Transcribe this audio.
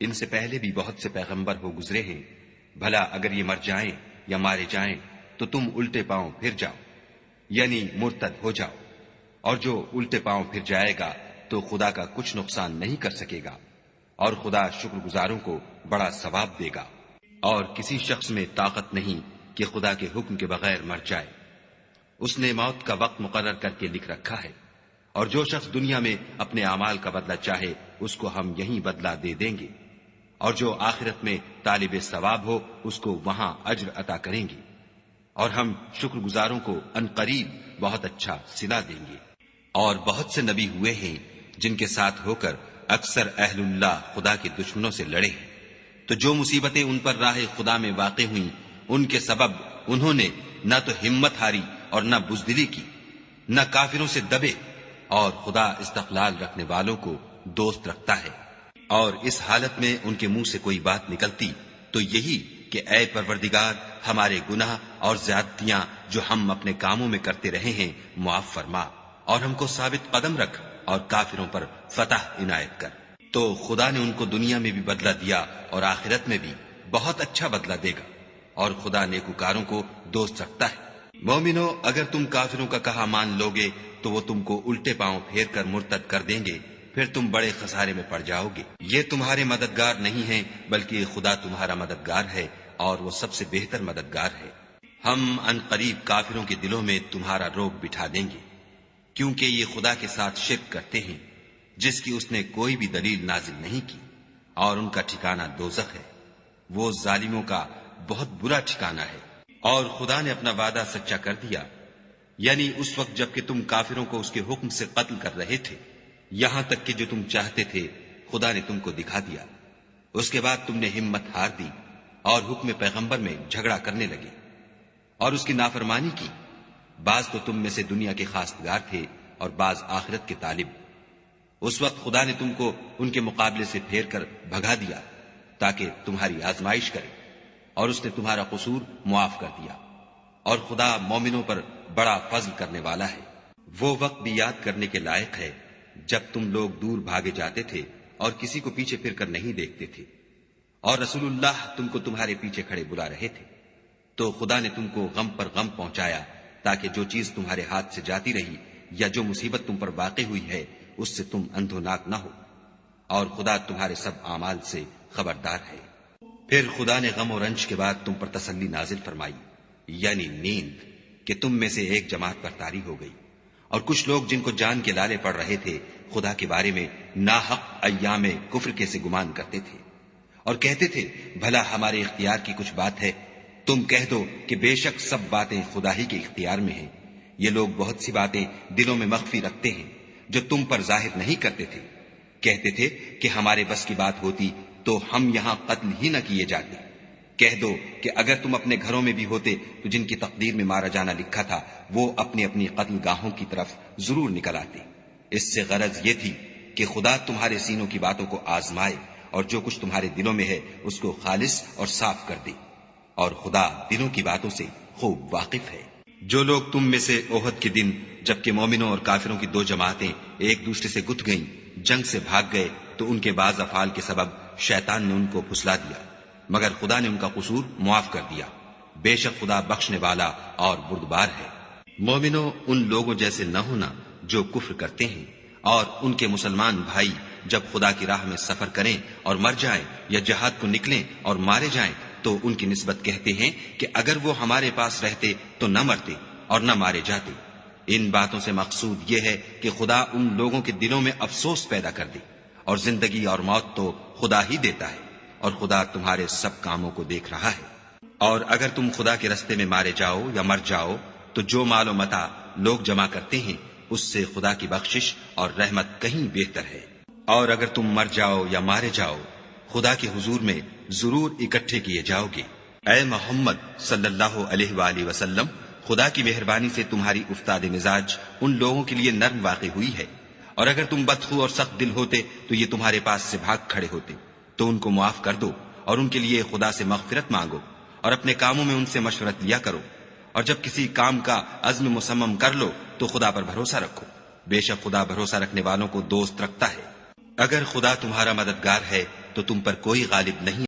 ان سے پہلے بھی بہت سے پیغمبر ہو گزرے ہیں، بھلا اگر یہ مر جائیں یا مارے جائیں تو تم الٹے پاؤں پھر جاؤ، یعنی مرتد ہو جاؤ، اور جو الٹے پاؤں پھر جائے گا تو خدا کا کچھ نقصان نہیں کر سکے گا، اور خدا شکر گزاروں کو بڑا ثواب دے گا۔ اور کسی شخص میں طاقت نہیں کہ خدا کے حکم کے بغیر مر جائے، اس نے موت کا وقت مقرر کر کے لکھ رکھا ہے، اور جو شخص دنیا میں اپنے اعمال کا بدلہ چاہے اس کو ہم یہیں بدلہ دے دیں گے، اور جو آخرت میں طالب ثواب ہو اس کو وہاں اجر عطا کریں گے، اور ہم شکر گزاروں کو عنقریب بہت اچھا صلہ دیں گے۔ اور بہت سے نبی ہوئے ہیں جن کے ساتھ ہو کر اکثر اہل اللہ خدا کے دشمنوں سے لڑے ہیں، تو جو مصیبتیں ان پر راہ خدا میں واقع ہوئیں ان کے سبب انہوں نے نہ تو ہمت ہاری اور نہ بزدلی کی، نہ کافروں سے دبے، اور خدا استقلال رکھنے والوں کو دوست رکھتا ہے۔ اور اس حالت میں ان کے منہ سے کوئی بات نکلتی تو یہی کہ اے پروردگار، ہمارے گناہ اور زیادتیاں جو ہم اپنے کاموں میں کرتے رہے ہیں معاف فرما، اور ہم کو ثابت قدم رکھ اور کافروں پر فتح عنایت کر۔ تو خدا نے ان کو دنیا میں بھی بدلہ دیا اور آخرت میں بھی بہت اچھا بدلہ دے گا، اور خدا نیکوکاروں کو دوست رکھتا ہے۔ مومنو، اگر تم کافروں کا کہا مان لوگے تو وہ تم کو الٹے پاؤں پھیر کر مرتد کر دیں گے، پھر تم بڑے خسارے میں پڑ جاؤ گے۔ یہ تمہارے مددگار نہیں ہیں بلکہ خدا تمہارا مددگار ہے، اور وہ سب سے بہتر مددگار ہے۔ ہم ان قریب کافروں کے دلوں میں تمہارا روب بٹھا دیں گے، کیونکہ یہ خدا کے ساتھ شرک کرتے ہیں جس کی اس نے کوئی بھی دلیل نازل نہیں کی، اور ان کا ٹھکانہ دوزخ ہے، وہ ظالموں کا بہت برا ٹھکانہ ہے۔ اور خدا نے اپنا وعدہ سچا کر دیا، یعنی اس وقت جب کہ تم کافروں کو اس کے حکم سے قتل کر رہے تھے، یہاں تک کہ جو تم چاہتے تھے خدا نے تم کو دکھا دیا۔ اس کے بعد تم نے ہمت ہار دی اور حکم پیغمبر میں جھگڑا کرنے لگے اور اس کی نافرمانی کی۔ بعض تو تم میں سے دنیا کے خواستگار تھے اور بعض آخرت کے طالب۔ اس وقت خدا نے تم کو ان کے مقابلے سے پھیر کر بھگا دیا تاکہ تمہاری آزمائش کرے، اور اس نے تمہارا قصور معاف کر دیا، اور خدا مومنوں پر بڑا فضل کرنے والا ہے۔ وہ وقت بھی یاد کرنے کے لائق ہے جب تم لوگ دور بھاگے جاتے تھے اور کسی کو پیچھے پھر کر نہیں دیکھتے تھے، اور رسول اللہ تم کو تمہارے پیچھے کھڑے بلا رہے تھے، تو خدا نے تم کو غم پر غم پہنچایا تاکہ جو چیز تمہارے ہاتھ سے جاتی رہی یا جو مصیبت تم پر واقع ہوئی ہے اس سے تم اندھوناک نہ ہو، اور خدا تمہارے سب اعمال سے خبردار ہے۔ پھر خدا نے غم و رنج کے بعد تم پر تسلی نازل فرمائی، یعنی نیند، کہ تم میں سے ایک جماعت پر طاری ہو گئی، اور کچھ لوگ جن کو جان کے لالے پڑ رہے تھے خدا کے بارے میں ناحق ایام کفر کے سے گمان کرتے تھے، اور کہتے تھے بھلا ہمارے اختیار کی کچھ بات ہے؟ تم کہہ دو کہ بے شک سب باتیں خدا ہی کے اختیار میں ہیں۔ یہ لوگ بہت سی باتیں دلوں میں مخفی رکھتے ہیں جو تم پر ظاہر نہیں کرتے تھے۔ کہتے تھے کہ ہمارے بس کی بات ہوتی تو ہم یہاں قتل ہی نہ کیے جاتے۔ کہہ دو کہ اگر تم اپنے گھروں میں بھی ہوتے تو جن کی تقدیر میں مارا جانا لکھا تھا وہ اپنی اپنی قتل گاہوں کی طرف ضرور نکل آتے۔ اس سے غرض یہ تھی کہ خدا تمہارے سینوں کی باتوں کو آزمائے اور جو کچھ تمہارے دلوں میں ہے اس کو خالص اور صاف کر دے، اور خدا دلوں کی باتوں سے خوب واقف ہے۔ جو لوگ تم میں سے احد کے دن جبکہ مومنوں اور کافروں کی دو جماعتیں ایک دوسرے سے گتھ گئیں جنگ سے بھاگ گئے تو ان کے بعض افعال کے سبب شیطان نے ان کو پھسلا دیا، مگر خدا نے ان کا قصور معاف کر دیا۔ بے شک خدا بخشنے والا اور بردبار ہے۔ مومنوں، ان لوگوں جیسے نہ ہونا جو کفر کرتے ہیں، اور ان کے مسلمان بھائی جب خدا کی راہ میں سفر کریں اور مر جائیں یا جہاد کو نکلیں اور مارے جائیں تو ان کی نسبت کہتے ہیں کہ اگر وہ ہمارے پاس رہتے تو نہ مرتے اور نہ مارے جاتے۔ ان باتوں سے مقصود یہ ہے کہ خدا ان لوگوں کے دلوں میں افسوس پیدا کر دے، اور زندگی اور موت تو خدا ہی دیتا ہے، اور خدا تمہارے سب کاموں کو دیکھ رہا ہے۔ اور اگر تم خدا کے رستے میں مارے جاؤ یا مر جاؤ تو جو مال و متاع لوگ جمع کرتے ہیں اس سے خدا کی بخشش اور رحمت کہیں بہتر ہے۔ اور اگر تم مر جاؤ یا مارے جاؤ خدا کے حضور میں ضرور اکٹھے کیے جاؤ گے۔ اے محمد صلی اللہ علیہ وآلہ وسلم، خدا کی مہربانی سے تمہاری افتاد مزاج ان لوگوں کے لیے نرم واقع ہوئی ہے، اور اگر تم بدخو اور سخت دل ہوتے تو یہ تمہارے پاس سے بھاگ کھڑے ہوتے، تو ان کو معاف کر دو اور ان کے لیے خدا سے مغفرت مانگو، اور اپنے کاموں میں ان سے مشورت لیا کرو، اور جب کسی کام کا عزم مصمم کر لو تو خدا پر بھروسہ رکھو، بے شک خدا بھروسہ رکھنے والوں کو دوست رکھتا ہے۔ اگر خدا تمہارا مددگار ہے تو تم پر کوئی غالب نہیں